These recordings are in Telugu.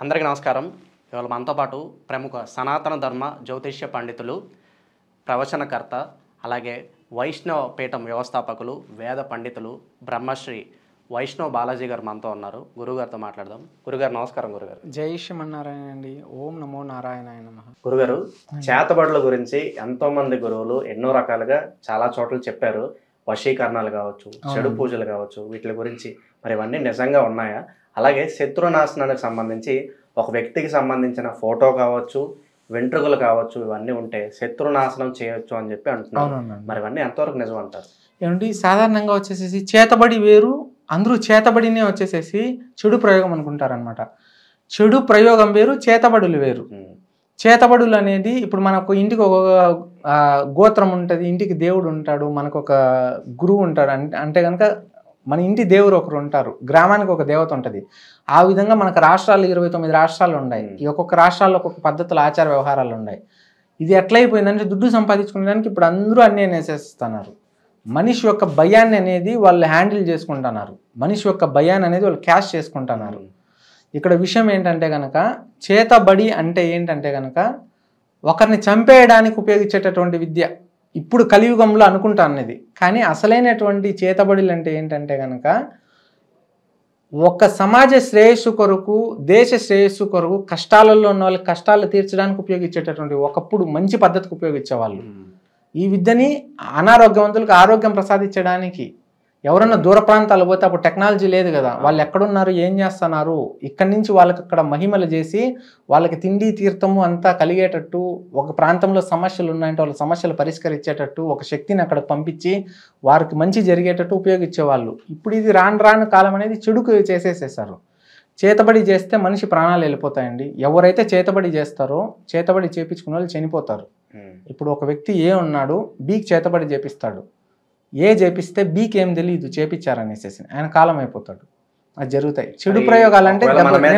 అందరికీ నమస్కారం. ఇవాళ మనతో పాటు ప్రముఖ సనాతన ధర్మ జ్యోతిష్య పండితులు, ప్రవచనకర్త, అలాగే వైష్ణవ పీఠం వ్యవస్థాపకులు, వేద పండితులు, బ్రహ్మశ్రీ వైష్ణవ్ బాలాజీ గారు మనతో ఉన్నారు. గురుగారితో మాట్లాడదాం. గురుగారు నమస్కారం. గురుగారు జై శ్రీమన్నారాయణ అండి. ఓం నమో నారాయణాయ నమః. గురుగారు, చేతబడుల గురించి ఎంతోమంది గురువులు ఎన్నో రకాలుగా చాలా చోట్ల చెప్పారు. వశీకరణాలు కావచ్చు, చెడు పూజలు కావచ్చు, వీటి గురించి మరి ఇవన్నీ నిజంగా ఉన్నాయా? అలాగే శత్రునాశనానికి సంబంధించి ఒక వ్యక్తికి సంబంధించిన ఫోటో కావచ్చు, వెంట్రుకలు కావచ్చు, ఇవన్నీ ఉంటే శత్రునాశనం చేయొచ్చు అని చెప్పి అంటున్నారు. మరి ఇవన్నీ ఎంతవరకు నిజం అంటారు? ఏమండి, సాధారణంగా వచ్చేసేసి చేతబడి వేరు, అందరూ చేతబడినే వచ్చేసేసి చెడు ప్రయోగం అనుకుంటారనమాట. చెడు ప్రయోగం వేరు, చేతబడులు వేరు. చేతబడులు అనేది ఇప్పుడు మనకు ఇంటికి ఒక గోత్రం ఉంటుంది, ఇంటికి దేవుడు ఉంటాడు, మనకు ఒక గురువు ఉంటాడు. అంటే కనుక మన ఇంటి దేవుడు ఒకరు ఉంటారు, గ్రామానికి ఒక దేవత ఉంటుంది. ఆ విధంగా మనకు రాష్ట్రాలు 29 రాష్ట్రాలు ఉన్నాయి. ఈ ఒక్కొక్క రాష్ట్రాల్లో ఒక్కొక్క పద్ధతులు, ఆచార వ్యవహారాలు ఉన్నాయి. ఇది ఎట్లయిపోయిందంటే దుడ్డు సంపాదించుకోవడానికి ఇప్పుడు అందరూ అన్నీ నేసేస్తున్నారు. మనిషి యొక్క భయాన్ని అనేది వాళ్ళు హ్యాండిల్ చేసుకుంటున్నారు. మనిషి యొక్క భయాన్ని అనేది వాళ్ళు క్యాష్ చేసుకుంటున్నారు. ఇక్కడ విషయం ఏంటంటే కనుక చేతబడి అంటే ఏంటంటే కనుక ఒకరిని చంపేయడానికి ఉపయోగించేటటువంటి విద్య ఇప్పుడు కలియుగంలో అనుకుంటా అన్నది. కానీ అసలైనటువంటి చేతబడులు అంటే ఏంటంటే కనుక ఒక సమాజ శ్రేయస్సు కొరకు, దేశ శ్రేయస్సు కొరకు, కష్టాలలో ఉన్న వాళ్ళకి కష్టాలు తీర్చడానికి ఉపయోగించేటటువంటి ఒకప్పుడు మంచి పద్ధతికి ఉపయోగించేవాళ్ళు. ఈ విద్యని అనారోగ్యవంతులకు ఆరోగ్యం ప్రసాదించడానికి, ఎవరన్నా దూర ప్రాంతాలు పోతే అప్పుడు టెక్నాలజీ లేదు కదా, వాళ్ళు ఎక్కడున్నారు, ఏం చేస్తున్నారు, ఇక్కడి నుంచి వాళ్ళకి అక్కడ మహిమలు చేసి వాళ్ళకి తిండి తీర్థము అంతా కలిగేటట్టు, ఒక ప్రాంతంలో సమస్యలు ఉన్నాయంటే వాళ్ళ సమస్యలు పరిష్కరించేటట్టు ఒక శక్తిని అక్కడికి పంపించి వారికి మంచి జరిగేటట్టు ఉపయోగించేవాళ్ళు. ఇప్పుడు ఇది రాను రాను కాలం అనేది చెడుకు చేసేసేసారు. చేతబడి చేస్తే మనిషి ప్రాణాలు వెళ్ళిపోతాయండి. ఎవరైతే చేతబడి చేస్తారో, చేతబడి చేపించుకున్న వాళ్ళు చనిపోతారు. ఇప్పుడు ఒక వ్యక్తి ఏ ఉన్నాడు, బీకి చేతబడి చేపిస్తాడు. ఏ చేపిస్తే బీకి ఏం తెలియదు చేపించారనేసి ఆయన కాలం అయిపోతాడు. అది జరుగుతాయి. చెడు ప్రయోగాలు అంటే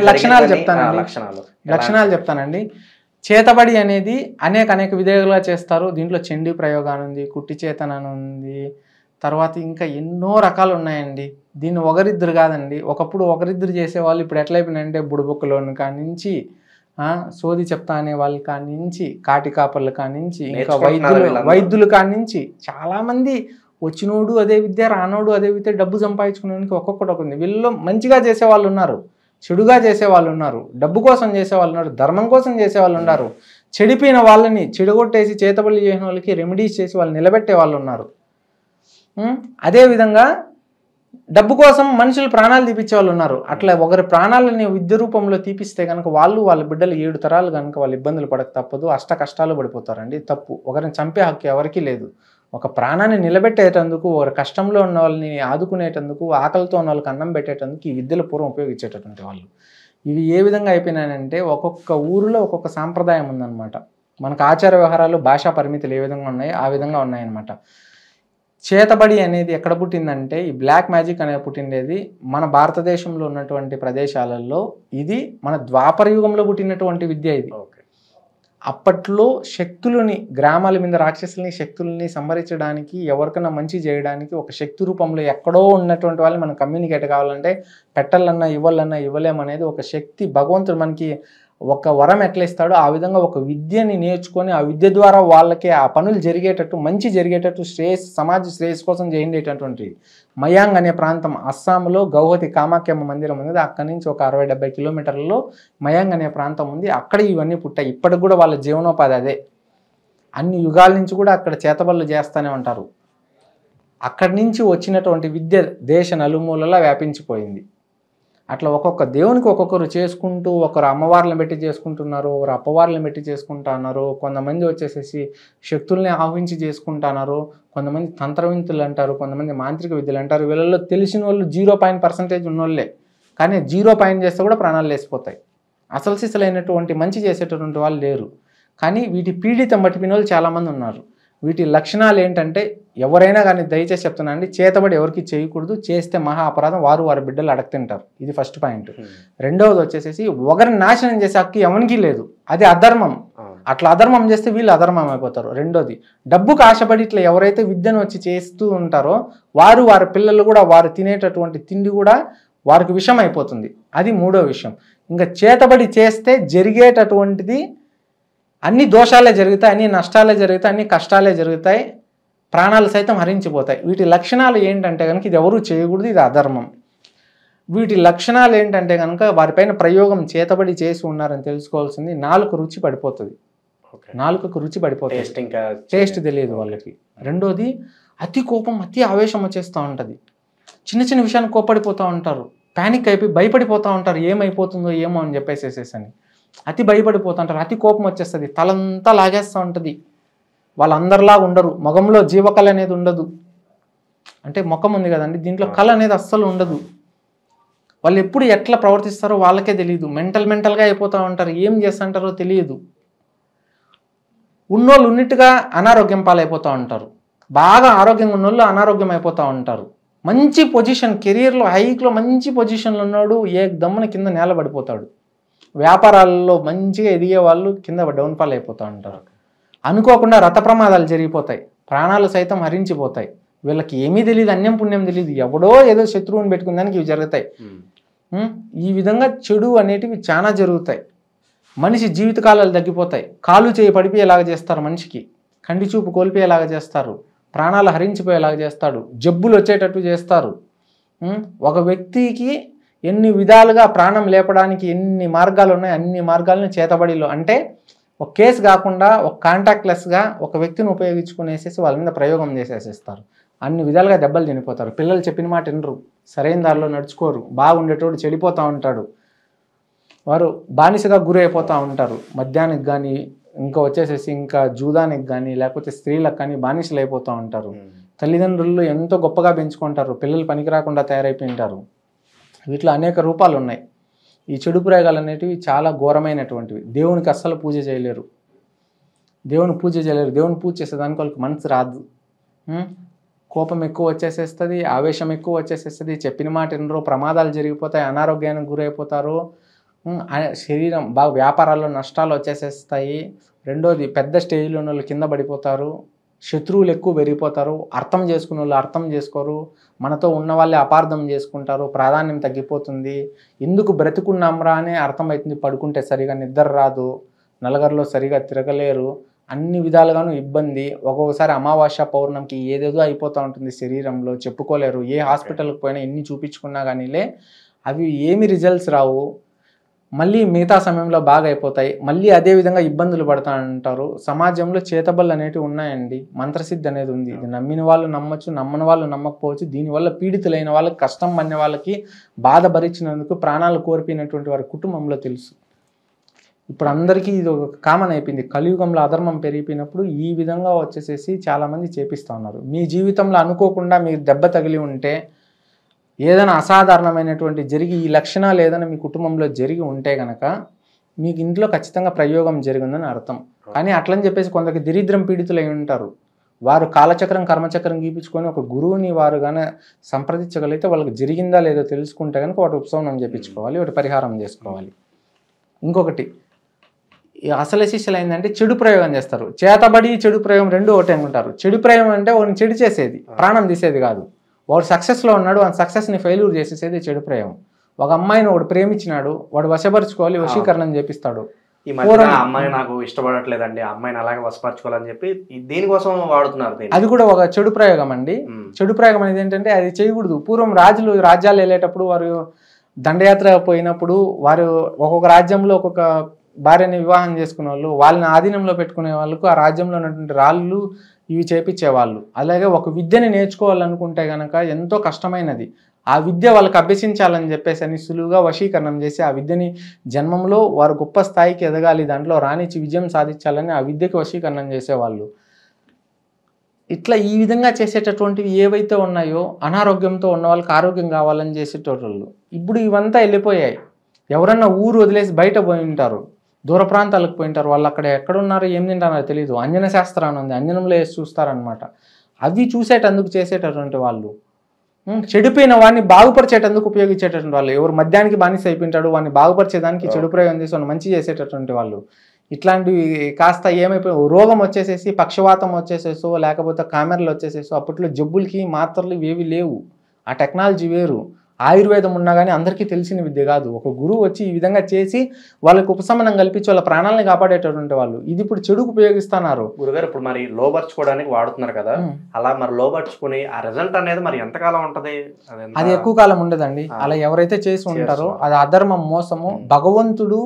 లక్షణాలు చెప్తానండి. చేతబడి అనేది అనేక విధాలుగా చేస్తారు. దీంట్లో చండీ ప్రయోగాలు ఉంది, కుట్టి చేతన ఉంది, తర్వాత ఇంకా ఎన్నో రకాలు ఉన్నాయండి. దీన్ని ఒకరిద్దరు కాదండి. ఒకప్పుడు ఒకరిద్దరు చేసేవాళ్ళు ఇప్పుడు ఎట్లయిపోయినాయంటే బుడబుక్కలోని కానించి, సోది చెప్తా అనే వాళ్ళ కానించి, కాటి కాపర్ల కానించి, ఇంకా వైద్యులు కానించి చాలామంది వచ్చినోడు అదే విద్య, రానోడు అదే విద్య, డబ్బు సంపాదించుకునేందుకు ఒక్కొక్కటి ఉంది. వీళ్ళు మంచిగా చేసేవాళ్ళు ఉన్నారు, చెడుగా చేసేవాళ్ళు ఉన్నారు, డబ్బు కోసం చేసేవాళ్ళు ఉన్నారు, ధర్మం కోసం చేసేవాళ్ళు ఉన్నారు. చెడిపోయిన వాళ్ళని చెడగొట్టేసి చేతబడి చేసిన వాళ్ళకి రెమెడీస్ చేసి వాళ్ళు నిలబెట్టే వాళ్ళు ఉన్నారు. అదేవిధంగా డబ్బు కోసం మనుషులు ప్రాణాలు తీపిచ్చే వాళ్ళు ఉన్నారు. అట్లా ఒకరి ప్రాణాలని విద్య రూపంలో తీపిస్తే కనుక వాళ్ళ బిడ్డలు 7 తరాలు కనుక వాళ్ళు ఇబ్బందులు పడక తప్పదు, అష్ట కష్టాలు పడిపోతారండి. తప్పు. ఒకరిని చంపే హక్కు ఎవరికీ లేదు. ఒక ప్రాణాన్ని నిలబెట్టేటందుకు, ఒకరి కష్టంలో ఉన్న వాళ్ళని ఆదుకునేటందుకు, ఆకలితో ఉన్న వాళ్ళకి అన్నం పెట్టేటందుకు ఈ విద్యలు పూర్వం ఉపయోగించేటటువంటి వాళ్ళు. ఇవి ఏ విధంగా అయిపోయినాయంటే ఒక్కొక్క ఊరిలో ఒక్కొక్క సాంప్రదాయం ఉందన్నమాట. మనకు ఆచార వ్యవహారాలు, భాషా పరిమితులు ఏ విధంగా ఉన్నాయో ఆ విధంగా ఉన్నాయన్నమాట. చేతబడి అనేది ఎక్కడ పుట్టిందంటే ఈ బ్లాక్ మ్యాజిక్ అనేది పుట్టిండేది మన భారతదేశంలో ఉన్నటువంటి ప్రదేశాలలో. ఇది మన ద్వాపర యుగంలో పుట్టినటువంటి విద్య ఇది. అప్పట్లో శక్తులని, గ్రామాల మీద రాక్షసుల్ని, శక్తుల్ని సంహరించడానికి, ఎవరికైనా మంచి చేయడానికి ఒక శక్తి రూపంలో ఎక్కడో ఉన్నటువంటి వాళ్ళని మనం కమ్యూనికేట్ కావాలంటే పెట్టాలన్నా ఇవ్వలేమనేది ఒక శక్తి. భగవంతుడు మనకి ఒక వరం ఎట్లా ఇస్తాడో ఆ విధంగా ఒక విద్యని నేర్చుకొని ఆ విద్య ద్వారా వాళ్ళకి ఆ పనులు జరిగేటట్టు, మంచి జరిగేటట్టు, సమాజ శ్రేయస్ కోసం చేయండేటటువంటి మయాంగ్ అనే ప్రాంతం, అస్సాంలో గౌహతి కామాఖ్యమ్మ మందిరం ఉంది. అక్కడి నుంచి ఒక 60-70 కిలోమీటర్లలో మయాంగ్ అనే ప్రాంతం ఉంది. అక్కడ ఇవన్నీ పుట్టాయి. ఇప్పటికి కూడా వాళ్ళ జీవనోపాధి అదే. అన్ని యుగాల నుంచి కూడా అక్కడ చేతబడులు చేస్తూనే ఉంటారు. అక్కడి నుంచి వచ్చినటువంటి విద్య దేశ నలుమూలలా వ్యాపించిపోయింది. అట్లా ఒక్కొక్క దేవునికి ఒక్కొక్కరు చేసుకుంటూ, ఒకరు అమ్మవార్లను పెట్టి చేసుకుంటున్నారు, ఒకరు అప్పవార్లను పెట్టి చేసుకుంటున్నారు, కొంతమంది వచ్చేసేసి శక్తుల్ని ఆహ్వానించి చేసుకుంటున్నారు, కొంతమంది తంత్రవింతులు అంటారు, కొంతమంది మాంత్రిక విద్యలు అంటారు. వీళ్ళలో తెలిసిన వాళ్ళు 0% ఉన్నోళ్ళే. కానీ 0 చేస్తే కూడా ప్రాణాలు లేసిపోతాయి. అసలు సిసలైనటువంటి మంచి చేసేటటువంటి వాళ్ళు లేరు. కానీ వీటి పీడితం పట్టిన వాళ్ళు చాలామంది ఉన్నారు. వీటి లక్షణాలు ఏంటంటే ఎవరైనా కానీ దయచేసి చెప్తున్నా అండి, చేతబడి ఎవరికి చేయకూడదు. చేస్తే మహా అపరాధం, వారి బిడ్డలు అడగతింటారు. ఇది ఫస్ట్ పాయింట్. రెండవది వచ్చేసేసి ఒకరిని నాశనం చేసే హక్కు ఎవరికి లేదు, అది అధర్మం. అట్లా అధర్మం చేస్తే వీళ్ళు అధర్మం అయిపోతారు. రెండోది, డబ్బుకు ఆశపడి ఇట్లా ఎవరైతే విద్యను వచ్చి చేస్తూ ఉంటారో వారి పిల్లలు కూడా వారు తినేటటువంటి తిండి కూడా వారికి విషం అయిపోతుంది. అది మూడో విషయం. ఇంకా చేతబడి చేస్తే జరిగేటటువంటిది అన్ని దోషాలే జరుగుతాయి, అన్ని నష్టాలే జరుగుతాయి, అన్ని కష్టాలే జరుగుతాయి, ప్రాణాలు సైతం హరించిపోతాయి. వీటి లక్షణాలు ఏంటంటే కనుక ఇది ఎవరూ చేయకూడదు, ఇది అధర్మం. వీటి లక్షణాలు ఏంటంటే కనుక వారిపైన ప్రయోగం చేతబడి చేసి ఉన్నారని తెలుసుకోవాల్సింది, నాలుక రుచి పడిపోతుంది. నాలుకకు రుచి పడిపోతుంది, టేస్ట్ తెలియదు వాళ్ళకి. రెండోది అతి కోపం, అతి ఆవేశం వచ్చేస్తూ ఉంటుంది. చిన్న చిన్న విషయానికి కోప్పడిపోతూ ఉంటారు, ప్యానిక్ అయిపోయి భయపడిపోతూ ఉంటారు, ఏమైపోతుందో ఏమో అని చెప్పేసేసేసని అతి భయపడిపోతూ ఉంటారు. అతి కోపం వచ్చేస్తుంది, తలంతా లాగేస్తూ ఉంటుంది. వాళ్ళందరిలాగా ఉండరు, ముఖంలో జీవకళ అనేది ఉండదు. అంటే ముఖం ఉంది కదండి, దీంట్లో కళ అనేది అస్సలు ఉండదు. వాళ్ళు ఎప్పుడు ఎట్లా ప్రవర్తిస్తారో వాళ్ళకే తెలియదు, మెంటల్గా అయిపోతూ ఉంటారు, ఏం చేస్తుంటారో తెలియదు. ఉన్నోళ్ళు ఉన్నట్టుగా అనారోగ్యం పాలైపోతూ ఉంటారు, బాగా ఆరోగ్యంగా ఉన్నోళ్ళు అనారోగ్యం అయిపోతూ ఉంటారు. మంచి పొజిషన్, కెరీర్లో హైక్లో మంచి పొజిషన్లో ఉన్నాడు, ఏ దమ్మున కింద నేల పడిపోతాడు. వ్యాపారాల్లో మంచిగా ఎదిగే వాళ్ళు కింద డౌన్ఫాల్ అయిపోతూ ఉంటారు. అనుకోకుండా రథ ప్రమాదాలు జరిగిపోతాయి, ప్రాణాలు సైతం హరించిపోతాయి. వీళ్ళకి ఏమీ తెలియదు, అన్యం పుణ్యం తెలియదు, ఎవడో ఏదో శత్రువుని పెట్టుకుందానికి ఇవి జరుగుతాయి. ఈ విధంగా చెడు అనేటివి చాలా జరుగుతాయి. మనిషి జీవితకాలాలు తగ్గిపోతాయి, కాలు చేయి పడిపోయేలాగా చేస్తారు, మనిషికి కంటి చూపు కోల్పోయేలాగా చేస్తారు, ప్రాణాలు హరించిపోయేలాగా చేస్తాడు, జబ్బులు వచ్చేటట్టు చేస్తారు. ఒక వ్యక్తికి ఎన్ని విధాలుగా ప్రాణం లేపడానికి ఎన్ని మార్గాలు ఉన్నాయి, అన్ని మార్గాలను చేతబడిలో, అంటే ఒక కేసు కాకుండా ఒక కాంటాక్ట్లెస్గా ఒక వ్యక్తిని ఉపయోగించుకునేసేసి వాళ్ళ మీద ప్రయోగం చేసేసేస్తారు. అన్ని విధాలుగా దెబ్బలు తినిపోతారు. పిల్లలు చెప్పిన మాట వినరు, సరైన దారిలో నడుచుకోరు, బాగుండేటోడు చెడిపోతూ ఉంటాడు, వారు బానిసగా గురి అయిపోతూ ఉంటారు. మద్యానికి కానీ ఇంకా వచ్చేసేసి ఇంకా జూదానికి కానీ లేకపోతే స్త్రీలకు కానీ బానిసలు అయిపోతూ ఉంటారు. తల్లిదండ్రులు ఎంతో గొప్పగా పెంచుకుంటారు, పిల్లలు పనికి రాకుండా తయారైపోయింటారు. వీటిలో అనేక రూపాలు ఉన్నాయి. ఈ చెడు ప్రయోగాలు అనేటివి చాలా ఘోరమైనటువంటివి. దేవునికి అస్సలు పూజ చేయలేరు, దేవుని పూజ చేసేదానికి వాళ్ళకి మనసు రాదు. కోపం ఎక్కువ వచ్చేసేస్తుంది, ఆవేశం ఎక్కువ వచ్చేసేస్తుంది, చెప్పిన మాట వినరు, ప్రమాదాలు జరిగిపోతాయి, అనారోగ్యానికి గురైపోతారు, శరీరం బాగా వ్యాపారాల్లో నష్టాలు వచ్చేసేస్తాయి. రెండోది పెద్ద స్టేజ్లో ఉన్న వాళ్ళు కింద పడిపోతారు, శత్రువులు ఎక్కువ పెరిగిపోతారు, అర్థం చేసుకునే వాళ్ళు అర్థం చేసుకోరు, మనతో ఉన్న వాళ్ళే అపార్థం చేసుకుంటారు, ప్రాధాన్యం తగ్గిపోతుంది. ఎందుకు బ్రతుకున్నాంరా అనే అర్థమవుతుంది. పడుకుంటే సరిగా నిద్ర రాదు, నలుగురిలో సరిగా తిరగలేరు, అన్ని విధాలుగాను ఇబ్బంది. ఒక్కొక్కసారి అమావాస్య పౌర్ణమికి ఏదేదో అయిపోతూ ఉంటుంది శరీరంలో, చెప్పుకోలేరు. ఏ హాస్పిటల్కి పోయినా ఎన్ని చూపించుకున్నా కానీలే అవి ఏమి రిజల్ట్స్ రావు. మళ్ళీ మిగతా సమయంలో బాగా అయిపోతాయి, మళ్ళీ అదే విధంగా ఇబ్బందులు పడుతూ ఉంటారు. సమాజంలో చేతబళ్ళు అనేటివి ఉన్నాయండి, మంత్రసిద్ధి అనేది ఉంది. ఇది నమ్మిన వాళ్ళు నమ్మచ్చు, నమ్మని వాళ్ళు నమ్మకపోవచ్చు. దీనివల్ల పీడితులైన వాళ్ళకి, కష్టం పడిన వాళ్ళకి, బాధ భరించినందుకు ప్రాణాలు కోల్పోయినటువంటి వారి కుటుంబంలో తెలుసు. ఇప్పుడు అందరికీ ఇది ఒక కామన్ అయిపోయింది. కలియుగంలో అధర్మం పెరిగిపోయినప్పుడు ఈ విధంగా వచ్చేసేసి చాలామంది చేపిస్తూ ఉన్నారు. మీ జీవితంలో అనుకోకుండా మీరు దెబ్బ తగిలి ఉంటే, ఏదైనా అసాధారణమైనటువంటి జరిగి ఈ లక్షణాలు ఏదైనా మీ కుటుంబంలో జరిగి ఉంటే కనుక మీకు ఇంట్లో ఖచ్చితంగా ప్రయోగం జరిగిందని అర్థం. కానీ అట్లని చెప్పేసి కొందరికి దరిద్రం పీడితులై ఉంటారు. వారు కాలచక్రం కర్మచక్రం గీపించుకొని ఒక గురువుని వారు కానీ సంప్రదించగలిగితే వాళ్ళకి జరిగిందా లేదో తెలుసుకుంటే కనుక వాటి ఉపశమనం చేయించుకోవాలి, వాటి పరిహారం చేసుకోవాలి. ఇంకొకటి అసలు శిష్యులు ఏంటంటే చెడు ప్రయోగం చేస్తారు. చేతబడి చెడు ప్రయోగం రెండు ఒకటే అనుకుంటారు. చెడు ప్రయోగం అంటే వాడిని చెడు చేసేది, ప్రాణం తీసేది కాదు. వాడు సక్సెస్లో ఉన్నాడు, వాడి సక్సెస్ని ఫెయిల్యూర్ చేసేసేది చెడు ప్రయోగం. ఒక అమ్మాయిని వాడు ప్రేమించినాడు, వాడు వశపరుచుకోవాలి, వశీకరణం చేపిస్తాడు. ఈ మధ్య అమ్మాయి నాకు ఇష్టపడట్లేదండి, అమ్మాయిని అలాగే వశపరచుకోవాలని చెప్పి దేనికోసం వాడుతున్నారు. అది కూడా ఒక చెడు ప్రయోగం అండి. చెడు ప్రయోగం అనేది ఏంటంటే అది చేయకూడదు. పూర్వం రాజ్యాలు వెళ్ళేటప్పుడు వారు దండయాత్ర పోయినప్పుడు వారు ఒక్కొక్క రాజ్యంలో ఒక్కొక్క భార్యని వివాహం చేసుకునే వాళ్ళు, వాళ్ళని ఆధీనంలో పెట్టుకునే వాళ్ళకు ఆ రాజ్యంలో ఉన్నటువంటి రాళ్ళు ఇవి చేపించేవాళ్ళు. అలాగే ఒక విద్యని నేర్చుకోవాలనుకుంటే కనుక ఎంతో కష్టమైనది. ఆ విద్య వాళ్ళకి అభ్యసించాలని చెప్పేసి అని సులువుగా వశీకరణం చేసి ఆ విద్యని జన్మంలో వారు గొప్ప స్థాయికి ఎదగాలి, దాంట్లో రాణించి విజయం సాధించాలని ఆ విద్యకి వశీకరణం చేసేవాళ్ళు. ఇట్లా ఈ విధంగా చేసేటటువంటివి ఏవైతే ఉన్నాయో అనారోగ్యంతో ఉన్న వాళ్ళకి ఆరోగ్యం కావాలని చేసేటోళ్ళు ఇప్పుడు ఇవంతా వెళ్ళిపోయాయి. ఎవరన్నా ఊరు వదిలేసి బయట పోయి ఉంటారు, దూర ప్రాంతాలకు పోయింటారు, వాళ్ళు అక్కడ ఎక్కడున్నారో ఏం తింటారో తెలియదు. అంజన శాస్త్రాన్ని ఉంది, అంజనంలో వేసి చూస్తారనమాట. అవి చూసేటందుకు చేసేటటువంటి వాళ్ళు, చెడిపోయిన వాడిని బాగుపరిచేటందుకు ఉపయోగించేటటువంటి వాళ్ళు. ఎవరు మద్యానికి బానిస అయిపోయింటాడు వాడిని బాగుపరిచేదానికి చెడు ప్రయోగం చేసి వాడిని మంచి చేసేటటువంటి వాళ్ళు. ఇట్లాంటివి కాస్త ఏమైపోయి రోగం వచ్చేసేసి, పక్షవాతం వచ్చేసేసో లేకపోతే కామెరలు వచ్చేసేసో, అప్పట్లో జబ్బులకి మాత్రలు ఇవేవి లేవు, ఆ టెక్నాలజీ వేరు. ఆయుర్వేదం ఉన్నా కానీ అందరికీ తెలిసిన విద్య కాదు. ఒక గురువు వచ్చి ఈ విధంగా చేసి వాళ్ళకి ఉపశమనం కల్పించి వాళ్ళ ప్రాణాలను కాపాడేటటువంటి వాళ్ళు ఇది ఇప్పుడు చెడుకు ఉపయోగిస్తున్నారు. గురుగారు ఇప్పుడు మరి లోబర్చుకోవడానికి వాడుతున్నారు కదా, అలా మరి లోబర్చుకుని ఆ రిజల్ట్ అనేది మరి ఎంతకాలం ఉంటది? అది ఎక్కువ కాలం ఉండదండి. అలా ఎవరైతే చేసి ఉంటారో అది అధర్మం, మోసము. భగవంతుడు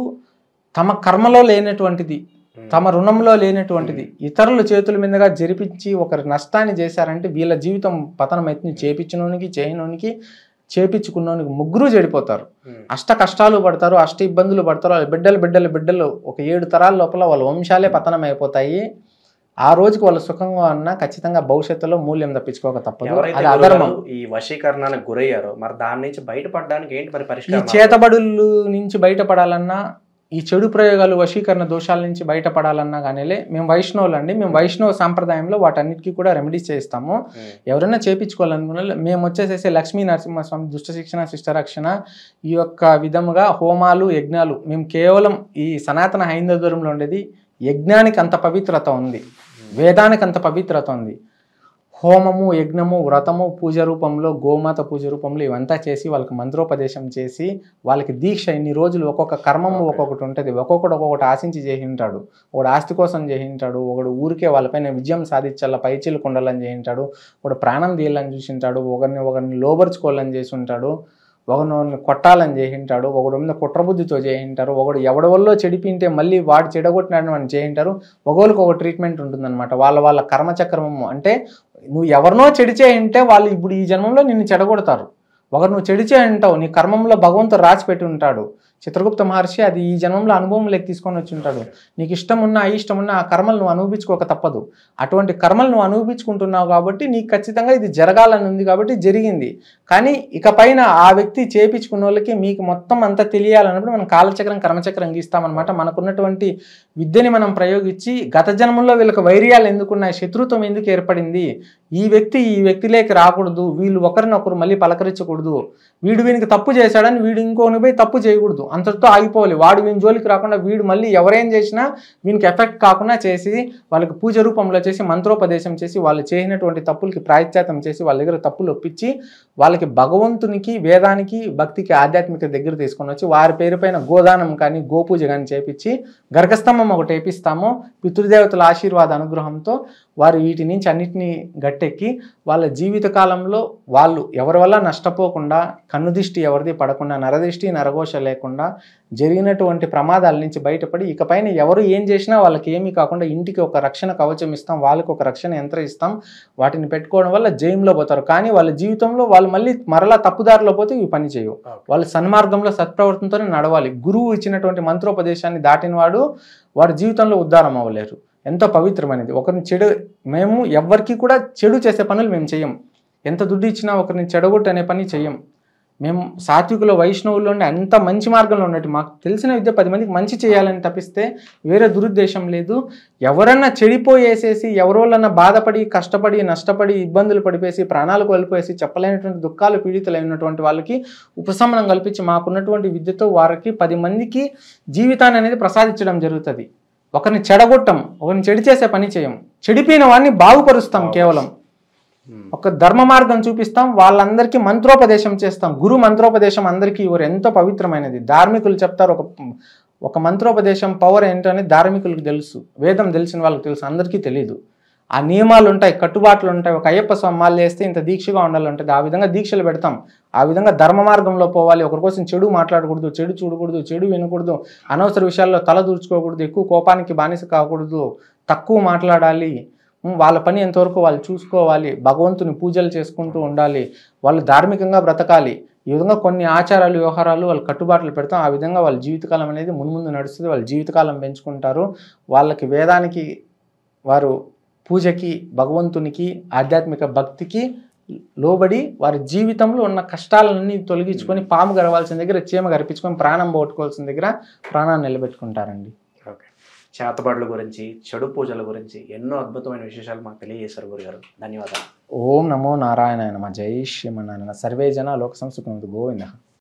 తమ కర్మలో లేనటువంటిది, తమ రుణంలో లేనటువంటిది ఇతరుల చేతుల మీదుగా జరిపించి ఒకరి నష్టాన్ని చేశారంటే వీళ్ళ జీవితం పతనం అయితే చేపించినోనికి చేయనోనికి చేపించుకున్నోనికి ముగ్గురు చెడిపోతారు. అష్ట కష్టాలు పడతారు, అష్ట ఇబ్బందులు పడతారు. వాళ్ళ బిడ్డలు ఒక 7 తరాల లోపల వాళ్ళ వంశాలే పతనం అయిపోతాయి. ఆ రోజుకి వాళ్ళు సుఖంగా ఉన్నా ఖచ్చితంగా భవిష్యత్తులో మూల్యం తప్పించుకోక తప్పదు. అది అధర్మం. ఈ వశీకరణానికి గురయ్యారు, మరి దాని నుంచి బయటపడడానికి ఏంటి మరి పరిష్కారం? ఈ చేతబడులు నుంచి బయటపడాలన్నా, ఈ చెడు ప్రయోగాలు వశీకరణ దోషాల నుంచి బయటపడాలన్నా కానీ మేము వైష్ణవులు అండి. మేము వైష్ణవ సాంప్రదాయంలో వాటన్నిటికీ కూడా రెమెడీస్ చేస్తాము. ఎవరైనా చేయించుకోవాలనుకున్న మేము వచ్చేసేసి లక్ష్మీ నరసింహస్వామి దుష్ట శిక్షణ శిష్టరక్షణ ఈ యొక్క విధముగా హోమాలు యజ్ఞాలు మేము కేవలం ఈ సనాతన హైందవ ధర్మంలో ఉండేది. యజ్ఞానికి అంత పవిత్రత ఉంది, వేదానికి అంత పవిత్రత ఉంది. హోమము, యజ్ఞము, వ్రతము, పూజ రూపంలో, గోమాత పూజ రూపంలో ఇవంతా చేసి వాళ్ళకి మంత్రోపదేశం చేసి వాళ్ళకి దీక్ష ఇన్ని రోజులు ఒక్కొక్క కర్మము ఒక్కొక్కటి ఉంటుంది. ఒక్కొక్కడు ఒక్కొక్కటి ఆశించి చేయింటాడు. ఒకడు ఆస్తి కోసం చేయింటాడు, ఒకడు ఊరికే వాళ్ళపైన విజయం సాధించాల పైచీలు కొండాలని చేయింటాడు, ఒకడు ప్రాణం తీయాలని చూసింటాడు, ఒకరిని లోబర్చుకోవాలని చేసి ఉంటాడు, ఒకరిని కొట్టాలని చేయింటాడు, ఒకడు మీద కుట్రబుద్ధితో చేయింటారు, ఒకడు ఎవడి వల్ల చెడిపింటే మళ్ళీ వాడు చెడగొట్టినాడని మనం చేయింటారు. ఒకరికి ఒక ట్రీట్మెంట్ ఉంటుందన్నమాట. వాళ్ళ కర్మచక్రమము అంటే నువ్వు ఎవరినో చెడిచేయింటే వాళ్ళు ఇప్పుడు ఈ జన్మంలో నిన్ను చెడగొడతారు. ఒకరు నువ్వు చెడిచే అంటావు, నీ కర్మంలో భగవంతుడు రాసిపెట్టి ఉంటాడు. చిత్రగుప్త మహర్షి అది ఈ జన్మంలో అనుభవంలోకి తీసుకొని వచ్చి ఉంటాడు. నీకు ఇష్టం ఉన్నా అయిష్టం ఉన్నా ఆ కర్మలు నువ్వు అనుభవించుకోక తప్పదు. అటువంటి కర్మలు నువ్వు అనుభవించుకుంటున్నావు కాబట్టి నీకు ఖచ్చితంగా ఇది జరగాలని ఉంది కాబట్టి జరిగింది. కానీ ఇక పైన ఆ వ్యక్తి చేపించుకున్న వాళ్ళకి మీకు మొత్తం అంతా తెలియాలన్నప్పుడు మనం కాలచక్రం కర్మచక్రం గీస్తామన్నమాట. మనకున్నటువంటి విద్యని మనం ప్రయోగించి గత జన్మంలో వీళ్ళకి వైర్యాలు ఎందుకున్నాయి, శత్రుత్వం ఎందుకు ఏర్పడింది, ఈ వ్యక్తిలోకి రాకూడదు, వీళ్ళు ఒకరినొకరు మళ్ళీ పలకరించకూడదు, వీనికి తప్పు చేశాడని వీడు ఇంకోని పోయి తప్పు చేయకూడదు, అంతటితో ఆగిపోవాలి. వాడు వీని జోలికి రాకుండా వీడు మళ్ళీ ఎవరేం చేసినా వీనికి ఎఫెక్ట్ కాకుండా చేసి వాళ్ళకి పూజ రూపంలో చేసి మంత్రోపదేశం చేసి వాళ్ళు చేసినటువంటి తప్పులకి ప్రాయశ్చాతం చేసి వాళ్ళ దగ్గర తప్పులు ఒప్పించి వాళ్ళకి భగవంతునికి, వేదానికి, భక్తికి, ఆధ్యాత్మిక దగ్గర తీసుకొని వచ్చి వారి పేరు పైన గోదానం కానీ గోపూజ కానీ చేపించి గర్గస్తంభం ఒకటి వేపిస్తాము. పితృదేవతల ఆశీర్వాద అనుగ్రహంతో వారు వీటి నుంచి అన్నిటినీ గట్టెక్కి వాళ్ళ జీవిత కాలంలో వాళ్ళు ఎవరి వల్ల నష్టపోకుండా, కన్నుదిష్టి ఎవరిది పడకుండా, నరదిష్టి నరఘోష లేకుండా జరిగినటువంటి ప్రమాదాల నుంచి బయటపడి ఇకపైన ఎవరు ఏం చేసినా వాళ్ళకి ఏమీ కాకుండా ఇంటికి ఒక రక్షణ కవచం ఇస్తాం, వాళ్ళకి ఒక రక్షణ యంత్రం ఇస్తాం. వాటిని పెట్టుకోవడం వల్ల జైల్లో పోతారు. కానీ వాళ్ళ జీవితంలో వాళ్ళు మళ్ళీ మరలా తప్పుదారిలో పోతే ఇవి పని చేయవు. వాళ్ళు సన్మార్గంలో సత్ప్రవర్తనతోనే నడవాలి. గురువు ఇచ్చినటువంటి మంత్రోపదేశాన్ని దాటిన వాడు జీవితంలో ఉద్ధారం అవ్వలేరు. ఎంతో పవిత్రమైనది. ఒకరిని మేము ఎవ్వరికి కూడా చెడు చేసే పనులు మేము చెయ్యం. ఎంత దుడ్డు ఇచ్చినా ఒకరిని చెడగొట్టు అనే పని చెయ్యం. మేము సాత్వికులు, వైష్ణవుల్లో ఉండి అంత మంచి మార్గంలో ఉన్నట్టు మాకు తెలిసిన విద్య 10 మందికి మంచి చేయాలని తప్పిస్తే వేరే దురుద్దేశం లేదు. ఎవరన్నా చెడిపోయేసేసి ఎవరోళ్ళన్నా బాధపడి, కష్టపడి, నష్టపడి, ఇబ్బందులు పడిపోయేసి, ప్రాణాలు కోల్పోయేసి, చెప్పలేనటువంటి దుఃఖాలు పీడితులైనటువంటి వాళ్ళకి ఉపశమనం కల్పించి మాకున్నటువంటి విద్యతో వారికి 10 మందికి జీవితాన్ని అనేది ప్రసాదించడం జరుగుతుంది. ఒకరిని చెడగొట్టం, ఒకరిని చెడి చేసే పని చేయం. చెడిపోయిన వాడిని బాగుపరుస్తాం. కేవలం ఒక ధర్మ మార్గం చూపిస్తాం. వాళ్ళందరికీ మంత్రోపదేశం చేస్తాం. గురు మంత్రోపదేశం అందరికీ ఇవ్వరు. ఎంతో పవిత్రమైనది. ధార్మికులు చెప్తారు ఒక మంత్రోపదేశం పవర్ ఏంటని ధార్మికులకు తెలుసు, వేదం తెలిసిన వాళ్ళకి తెలుసు, అందరికీ తెలియదు. ఆ నియమాలు ఉంటాయి, కట్టుబాట్లు ఉంటాయి. ఒక అయ్యప్ప స్వామి మాల వేస్తే ఇంత దీక్షగా ఉండాలంటుంది. ఆ విధంగా దీక్షలు పెడతాం. ఆ విధంగా ధర్మ మార్గంలో పోవాలి. ఒకరి కోసం చెడు మాట్లాడకూడదు, చెడు చూడకూడదు, చెడు వినకూడదు, అనవసర విషయాల్లో తల దూర్చుకోకూడదు, ఎక్కువ కోపానికి బానిస కాకూడదు, తక్కువ మాట్లాడాలి, వాళ్ళ పని ఎంతవరకు వాళ్ళు చూసుకోవాలి, భగవంతుని పూజలు చేసుకుంటూ ఉండాలి, వాళ్ళు ధార్మికంగా బ్రతకాలి. ఈ విధంగా కొన్ని ఆచారాలు, వ్యవహారాలు వాళ్ళు కట్టుబాట్లు పెడతాం. ఆ విధంగా వాళ్ళ జీవితకాలం అనేది మున్ముందు నడుస్తుంది. వాళ్ళ జీవితకాలం పెంచుకుంటారు. వాళ్ళకి వేదానికి, వారు పూజకి, భగవంతునికి, ఆధ్యాత్మిక భక్తికి లోబడి వారి జీవితంలో ఉన్న కష్టాలన్నీ తొలగించుకొని పాము గరవాల్సిన దగ్గర చీమ గరిపించుకొని ప్రాణం పోగొట్టుకోవాల్సిన దగ్గర ప్రాణాన్ని నిలబెట్టుకుంటారండి. ఓకే, చేతబడుల గురించి, చెడు పూజల గురించి ఎన్నో అద్భుతమైన విశేషాలు మాకు తెలియజేశారు గురుగారు. ధన్యవాదాలు. ఓం నమో నారాయణాయ నమః. జై శ్రీమన్నారాయణ. సర్వే జన లోక సంసుఖినోతు. గోవిందః.